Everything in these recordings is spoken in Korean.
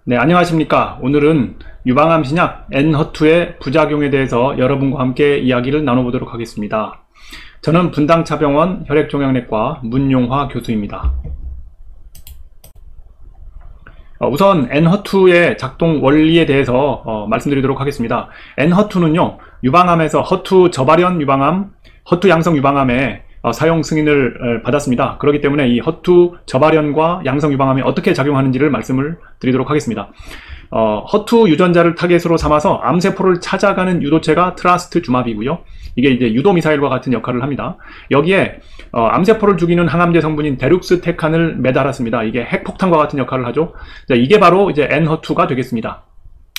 네, 안녕하십니까. 오늘은 유방암 신약 엔허투의 부작용에 대해서 여러분과 함께 이야기를 나눠보도록 하겠습니다. 저는 분당차병원 혈액종양내과 문용화 교수입니다. 우선 엔허투의 작동 원리에 대해서 말씀드리도록 하겠습니다. 엔허투는요, 유방암에서 허투 저발현 유방암, 허투 양성 유방암에 사용 승인을 받았습니다. 그렇기 때문에 이 허투 저발현과 양성 유방암이 어떻게 작용하는지를 말씀을 드리도록 하겠습니다. 허투 유전자를 타겟으로 삼아서 암세포를 찾아가는 유도체가 트라스트주마비고요. 이게 이제 유도미사일과 같은 역할을 합니다. 여기에 암세포를 죽이는 항암제 성분인 데룩스테칸을 매달았습니다. 이게 핵폭탄과 같은 역할을 하죠. 이게 바로 이제 엔허투가 되겠습니다.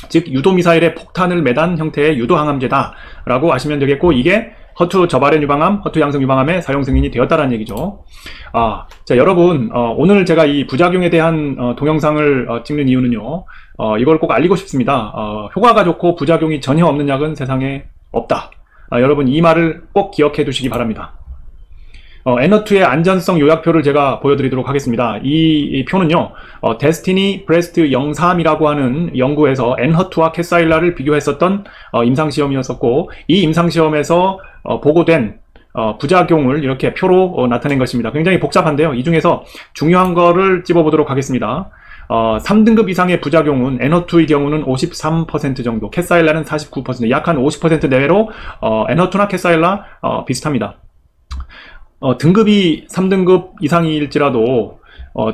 즉 유도미사일의 폭탄을 매단 형태의 유도항암제다 라고 아시면 되겠고, 이게 허투 저발현 유방암, 허투 양성 유방암에 사용 승인이 되었다는 얘기죠. 자, 여러분, 오늘 제가 이 부작용에 대한 동영상을 찍는 이유는요, 이걸 꼭 알리고 싶습니다. 효과가 좋고 부작용이 전혀 없는 약은 세상에 없다. 여러분, 이 말을 꼭 기억해 두시기 바랍니다. 엔허투의 안전성 요약표를 제가 보여드리도록 하겠습니다. 이 표는요, 데스티니 브레스트 03이라고 하는 연구에서 엔허투와 캐사일라를 비교했었던 임상시험이었었고, 이 임상시험에서 보고된 부작용을 이렇게 표로 나타낸 것입니다. 굉장히 복잡한데요. 이 중에서 중요한 거를 찝어보도록 하겠습니다. 3등급 이상의 부작용은 엔허투의 경우는 53% 정도, 캐사일라는 49%, 약 한 50% 내외로 엔허투나 캐사일라 비슷합니다. 등급이 3등급 이상일지라도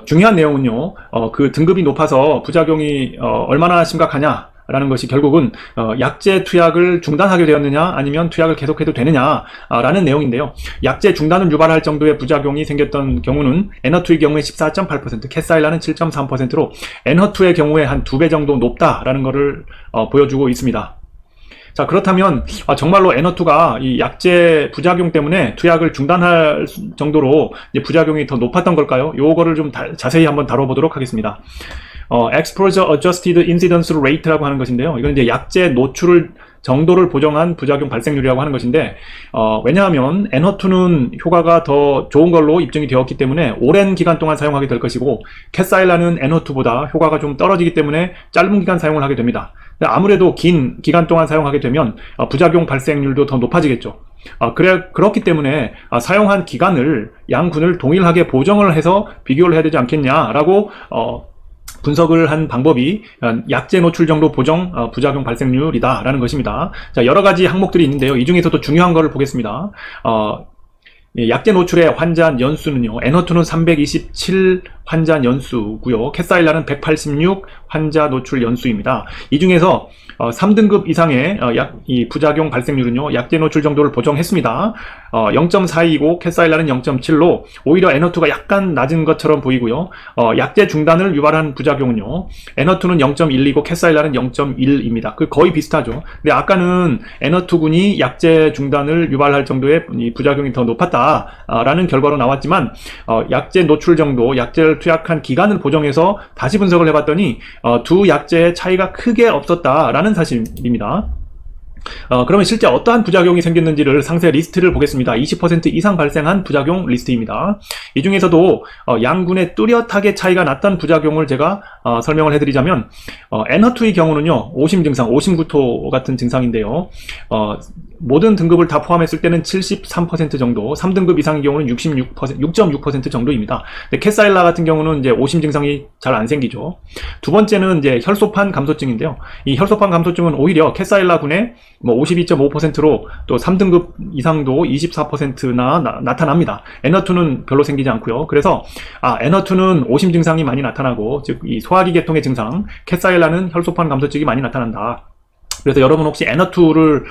중요한 내용은요, 그 등급이 높아서 부작용이 얼마나 심각하냐 라는 것이 결국은 약제 투약을 중단하게 되었느냐 아니면 투약을 계속해도 되느냐 라는 내용인데요. 약제 중단을 유발할 정도의 부작용이 생겼던 경우는 엔허투의 경우에 14.8%, 캐사일라는 7.3%로 엔허투의 경우에 한 2배 정도 높다라는 것을 보여주고 있습니다. 자, 그렇다면 정말로 엔허투가 이 약제 부작용 때문에 투약을 중단할 정도로 이제 부작용이 더 높았던 걸까요? 요거를 좀 자세히 한번 다뤄보도록 하겠습니다. Exposure Adjusted Incidence Rate라고 하는 것인데요. 이건 이제 약제 노출 정도를 보정한 부작용 발생률이라고 하는 것인데, 왜냐하면 엔허투는 효과가 더 좋은 걸로 입증이 되었기 때문에 오랜 기간 동안 사용하게 될 것이고, 캐사일라는 엔허투보다 효과가 좀 떨어지기 때문에 짧은 기간 사용을 하게 됩니다. 아무래도 긴 기간 동안 사용하게 되면 부작용 발생률도 더 높아지겠죠. 그렇기 때문에 사용한 기간을 양군을 동일하게 보정을 해서 비교를 해야 되지 않겠냐라고 분석을 한 방법이 약제 노출 정도 보정 부작용 발생률이다 라는 것입니다. 자, 여러 가지 항목들이 있는데요. 이 중에서도 중요한 거를 보겠습니다. 약제 노출의 환자 연수는요, 엔허투는 327 환자 연수고요, 캐사일라는 186 환자 노출 연수입니다. 이 중에서 3등급 이상의 이 부작용 발생률은요, 약제 노출 정도를 보정했습니다. 0.42이고 캐사일라는 0.7로 오히려 엔허투가 약간 낮은 것처럼 보이고요. 약제 중단을 유발한 부작용은요, 엔허투는 0.12고 캐사일라는 0.1입니다. 그 거의 비슷하죠. 근데 아까는 엔허투군이 약제 중단을 유발할 정도의 이 부작용이 더 높았다라는 결과로 나왔지만, 약제 노출 정도, 약제를 투약한 기간을 보정해서 다시 분석을 해봤더니 두 약제의 차이가 크게 없었다라는 사실입니다. 그러면 실제 어떠한 부작용이 생겼는지를 상세 리스트를 보겠습니다. 20% 이상 발생한 부작용 리스트입니다. 이 중에서도 양군의 뚜렷하게 차이가 났던 부작용을 제가 설명을 해드리자면, 엔허투의 경우는요, 오심 증상, 오심구토 같은 증상인데요, 모든 등급을 다 포함했을 때는 73% 정도, 3등급 이상의 경우는 6.6% 정도입니다. 근데 캐사일라 같은 경우는 이제 오심 증상이 잘 안 생기죠. 두 번째는 이제 혈소판 감소증인데요. 이 혈소판 감소증은 오히려 캐사일라군의 52.5%로 또 3등급 이상도 24%나 나타납니다. 엔허투는 별로 생기지 않고요. 그래서 엔허투는 오심 증상이 많이 나타나고, 즉 이 소화기 계통의 증상, 캐사일라는 혈소판 감소증이 많이 나타난다. 그래서 여러분 혹시 엔허투를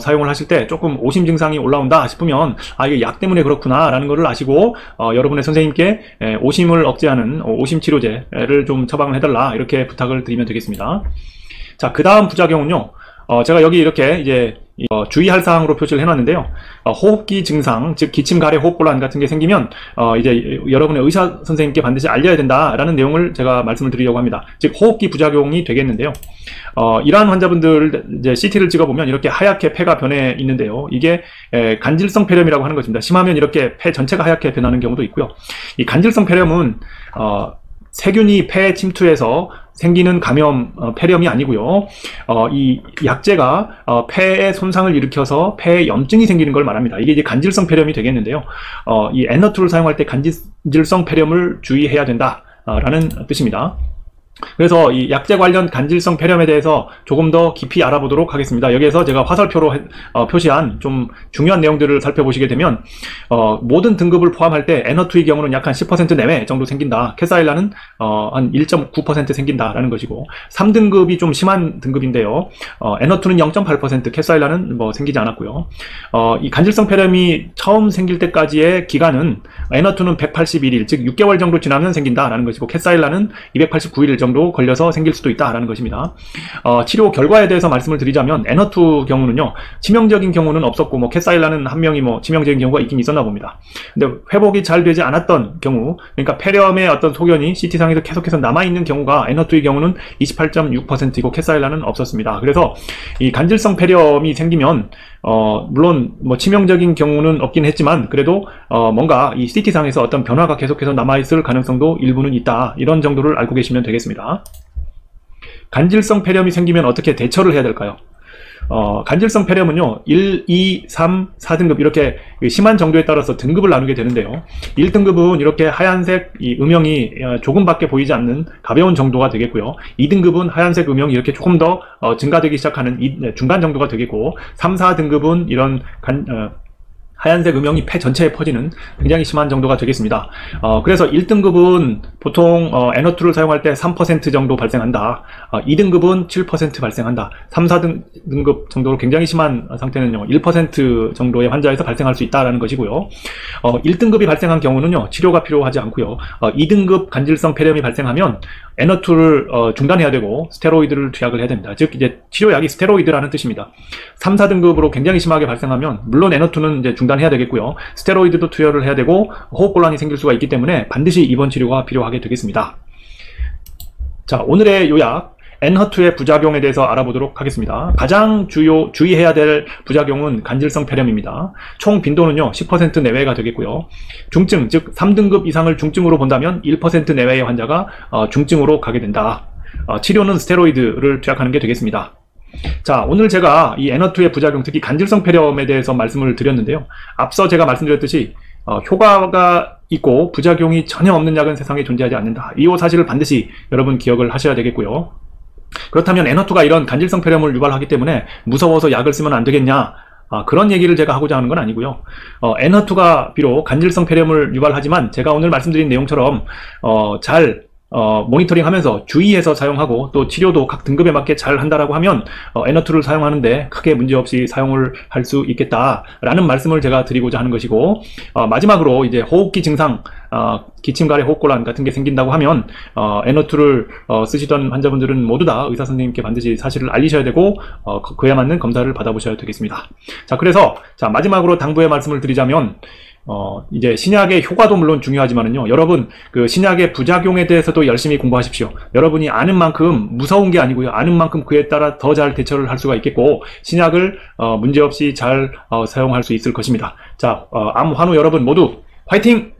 사용을 하실 때 조금 오심 증상이 올라온다 싶으면 이게 약 때문에 그렇구나 라는 것을 아시고 여러분의 선생님께 오심을 억제하는 오심 치료제를 좀 처방을 해달라, 이렇게 부탁을 드리면 되겠습니다. 자, 그 다음 부작용은요, 제가 여기 이렇게 이제 주의할 사항으로 표시를 해놨는데요. 호흡기 증상, 즉 기침, 가래, 호흡곤란 같은 게 생기면 이제 여러분의 의사 선생님께 반드시 알려야 된다라는 내용을 제가 말씀을 드리려고 합니다. 즉 호흡기 부작용이 되겠는데요. 이러한 환자분들 이제 CT를 찍어보면 이렇게 하얗게 폐가 변해 있는데요. 이게 간질성 폐렴이라고 하는 것입니다. 심하면 이렇게 폐 전체가 하얗게 변하는 경우도 있고요. 이 간질성 폐렴은 세균이 폐에 침투해서 생기는 감염, 폐렴이 아니고요. 이 약제가 폐에 손상을 일으켜서 폐에 염증이 생기는 걸 말합니다. 이게 이제 간질성 폐렴이 되겠는데요. 이 N2를 사용할 때 간질성 폐렴을 주의해야 된다라는 뜻입니다. 그래서 이 약제 관련 간질성 폐렴에 대해서 조금 더 깊이 알아보도록 하겠습니다. 여기에서 제가 화살표로 표시한 좀 중요한 내용들을 살펴보시게 되면 모든 등급을 포함할 때 N2의 경우는 약 한 10% 내외 정도 생긴다. 캐사일라는 한 1.9% 생긴다라는 것이고, 3등급이 좀 심한 등급인데요. N2는 0.8%, 캐사일라는 뭐 생기지 않았고요. 이 간질성 폐렴이 처음 생길 때까지의 기간은 N2는 181일, 즉 6개월 정도 지나면 생긴다라는 것이고, 캐사일라는 289일 정도 걸려서 생길 수도 있다라는 것입니다. 치료 결과에 대해서 말씀을 드리자면 N2 경우는요, 치명적인 경우는 없었고, 뭐 캐사일라는 한 명이 뭐 치명적인 경우가 있긴 있었나 봅니다. 근데 회복이 잘 되지 않았던 경우, 그러니까 폐렴의 어떤 소견이 CT상에서 계속해서 남아있는 경우가 N2의 경우는 28.6%이고 캐사일라는 없었습니다. 그래서 이 간질성 폐렴이 생기면 물론 뭐 치명적인 경우는 없긴 했지만, 그래도 뭔가 이 CT상에서 어떤 변화가 계속해서 남아있을 가능성도 일부는 있다, 이런 정도를 알고 계시면 되겠습니다. 간질성 폐렴이 생기면 어떻게 대처를 해야 될까요? 간질성 폐렴은요, 1, 2, 3, 4등급 이렇게 심한 정도에 따라서 등급을 나누게 되는데요. 1등급은 이렇게 하얀색 이 음영이 조금밖에 보이지 않는 가벼운 정도가 되겠고요. 2등급은 하얀색 음영이 이렇게 조금 더 증가되기 시작하는 중간 정도가 되겠고, 3, 4등급은 이런 하얀색 음영이 폐 전체에 퍼지는 굉장히 심한 정도가 되겠습니다. 그래서 1등급은 보통 N2를 사용할 때 3% 정도 발생한다. 2등급은 7% 발생한다. 3, 4등급 정도로 굉장히 심한 상태는요, 1% 정도의 환자에서 발생할 수 있다는 것이고요. 1등급이 발생한 경우는요, 치료가 필요하지 않고요. 2등급 간질성 폐렴이 발생하면 N2를 중단해야 되고 스테로이드를 투약을 해야 됩니다. 즉 이제 치료약이 스테로이드라는 뜻입니다. 3, 4등급으로 굉장히 심하게 발생하면 물론 N2는 이제 중단해야 되겠고요. 스테로이드도 투여를 해야 되고 호흡곤란이 생길 수가 있기 때문에 반드시 입원 치료가 필요하게 되겠습니다. 자, 오늘의 요약, N2의 부작용에 대해서 알아보도록 하겠습니다. 가장 주의해야 될 부작용은 간질성 폐렴입니다. 총 빈도는요 10% 내외가 되겠고요. 중증, 즉 3등급 이상을 중증으로 본다면 1% 내외의 환자가 중증으로 가게 된다. 치료는 스테로이드를 투약하는 게 되겠습니다. 자, 오늘 제가 이 N2의 부작용, 특히 간질성 폐렴에 대해서 말씀을 드렸는데요. 앞서 제가 말씀드렸듯이 효과가 있고 부작용이 전혀 없는 약은 세상에 존재하지 않는다. 이 사실을 반드시 여러분 기억을 하셔야 되겠고요. 그렇다면 N2가 이런 간질성 폐렴을 유발하기 때문에 무서워서 약을 쓰면 안 되겠냐, 그런 얘기를 제가 하고자 하는 건 아니고요. N2가 비록 간질성 폐렴을 유발하지만 제가 오늘 말씀드린 내용처럼 잘 모니터링 하면서 주의해서 사용하고 또 치료도 각 등급에 맞게 잘 한다라고 하면 N2를 사용하는데 크게 문제없이 사용을 할 수 있겠다라는 말씀을 제가 드리고자 하는 것이고, 마지막으로 이제 호흡기 증상, 기침가래 호흡곤란 같은 게 생긴다고 하면 N2를 쓰시던 환자분들은 모두 다 의사 선생님께 반드시 사실을 알리셔야 되고 그에 맞는 검사를 받아보셔야 되겠습니다. 자, 그래서 마지막으로 당부의 말씀을 드리자면, 이제 신약의 효과도 물론 중요하지만은요, 여러분 그 신약의 부작용에 대해서도 열심히 공부하십시오. 여러분이 아는 만큼 무서운 게 아니고요, 아는 만큼 그에 따라 더 잘 대처를 할 수가 있겠고 신약을 문제없이 잘 사용할 수 있을 것입니다. 자, 암 환우 여러분 모두 화이팅!